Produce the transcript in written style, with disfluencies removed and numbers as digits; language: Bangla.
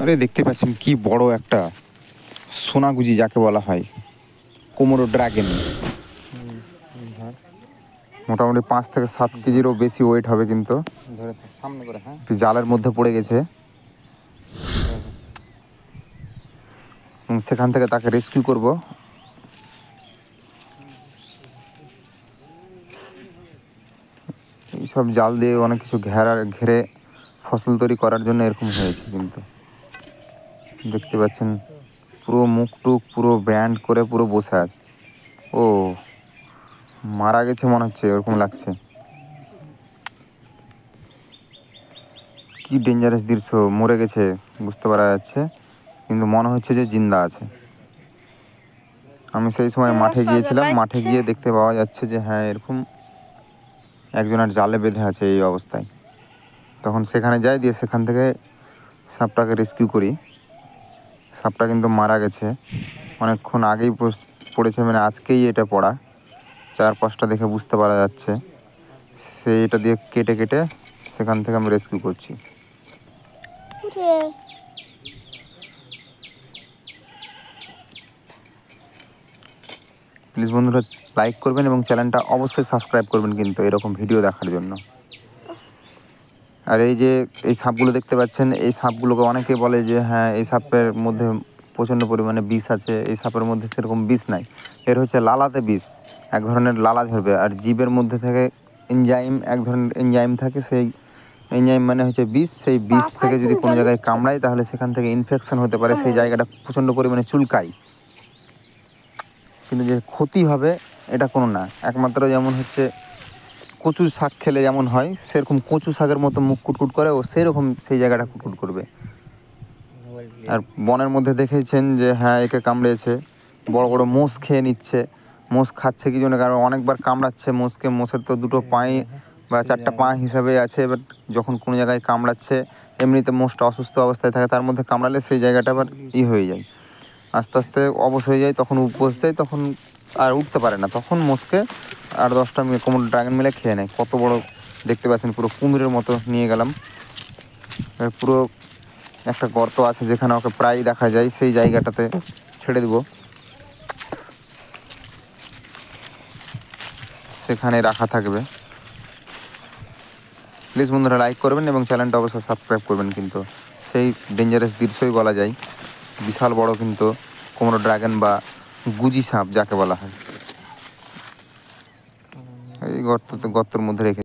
আরে দেখতে পাচ্ছেন কি বড় একটা সোনাগুজি যাকে বলা হয়, কোমোডো ড্রাগন। মোটামুটি 5 থেকে 7 কেজিরও বেশি ওয়েট হবে, কিন্তু সামনে করে জালের মধ্যে পড়ে গেছে। সেখান থেকে তাকে রেস্কিউ করব। এইসব জাল দিয়ে অনেক কিছু ঘেরে ফসল তৈরি করার জন্য এরকম হয়েছে। কিন্তু দেখতে পাচ্ছেন পুরো মুখ টুক পুরো ব্যান্ড করে পুরো বসে আছে। ও মারা গেছে মনে হচ্ছে, এরকম লাগছে। কি ডেঞ্জারাস দৃশ্য, মরে গেছে বুঝতে পারা যাচ্ছে, কিন্তু মনে হচ্ছে যে জিন্দা আছে। আমি সেই সময় মাঠে গিয়েছিলাম, মাঠে গিয়ে দেখতে পাওয়া যাচ্ছে যে হ্যাঁ এরকম একজনের জালে বেঁধে আছে এই অবস্থায়। তখন সেখানে যাই, দিয়ে সেখান থেকে সাপটাকে রেস্কিউ করি। সাপটা কিন্তু মারা গেছে, অনেকক্ষণ আগেই পড়েছে, মানে আজকেই এটা পড়া। 4-5টা দেখে বুঝতে পারা যাচ্ছে। এটা দিয়ে কেটে কেটে সেখান থেকে আমি রেস্কিউ করছি। প্লিজ বন্ধুরা লাইক করবেন এবং চ্যানেলটা অবশ্যই সাবস্ক্রাইব করবেন কিন্তু এরকম ভিডিও দেখার জন্য। আর এই যে এই সাপগুলো দেখতে পাচ্ছেন, এই সাপগুলোকে অনেকে বলে যে হ্যাঁ এই সাপের মধ্যে প্রচণ্ড পরিমাণে বিষ আছে। এই সাপের মধ্যে সেরকম বিষ নাই, এর হচ্ছে লালাতে বিষ, এক ধরনের লালা ঝরবে। আর জীবের মধ্যে থেকে এনজাইম, এক ধরনের এনজাইম থাকে, সেই এনজাইম মানে হচ্ছে বিষ। সেই বিষ থেকে যদি কোনো জায়গায় কামড়ায় তাহলে সেখান থেকে ইনফেকশন হতে পারে, সেই জায়গাটা প্রচণ্ড পরিমাণে চুলকায়। কিন্তু যে ক্ষতি হবে এটা কোনো না। একমাত্র যেমন হচ্ছে কচু শাক খেলে যেমন হয়, সেরকম কচু শাকের মতো মুখ কুটকুট করে, ও সেরকম সেই জায়গাটা কুটকুট করবে। আর বনের মধ্যে দেখেছেন যে হ্যাঁ একে কামড়েছে, বড় বড় মোষ খেয়ে নিচ্ছে। মোষ খাচ্ছে কি জন্য, কারণ অনেকবার কামড়াচ্ছে মোষকে। মোষের তো 2টো পায়ে বা 4টা পা হিসাবে আছে, এবার যখন কোনো জায়গায় কামড়াচ্ছে, এমনিতে মোষটা অসুস্থ অবস্থায় থাকে, তার মধ্যে কামড়ালে সেই জায়গাটা আবার হয়ে যায়, আস্তে আস্তে অবশ হয়ে যায়, তখন উপস যায়, তখন আর উঠতে পারে না। তখন মোষকে 8-10টা কোমোডো ড্রাগন মিলে খেয়ে নেয়। কত বড় দেখতে পাচ্ছেন, পুরো কুমিরের মতো নিয়ে গেলাম। পুরো একটা গর্ত আছে যেখানে ওকে প্রায় দেখা যায়, সেই জায়গাটাতে ছেড়ে দেবো, সেখানে রাখা থাকবে। প্লিজ বন্ধুরা লাইক করবেন এবং চ্যানেলটা অবশ্যই সাবস্ক্রাইব করবেন। কিন্তু সেই ডেঞ্জারাস দৃশ্যই বলা যায়, বিশাল বড় কিন্তু কোমোডো ড্রাগন বা গুজি সাপ যাকে বলা হয়। এই গর্তর মধ্যে রেখে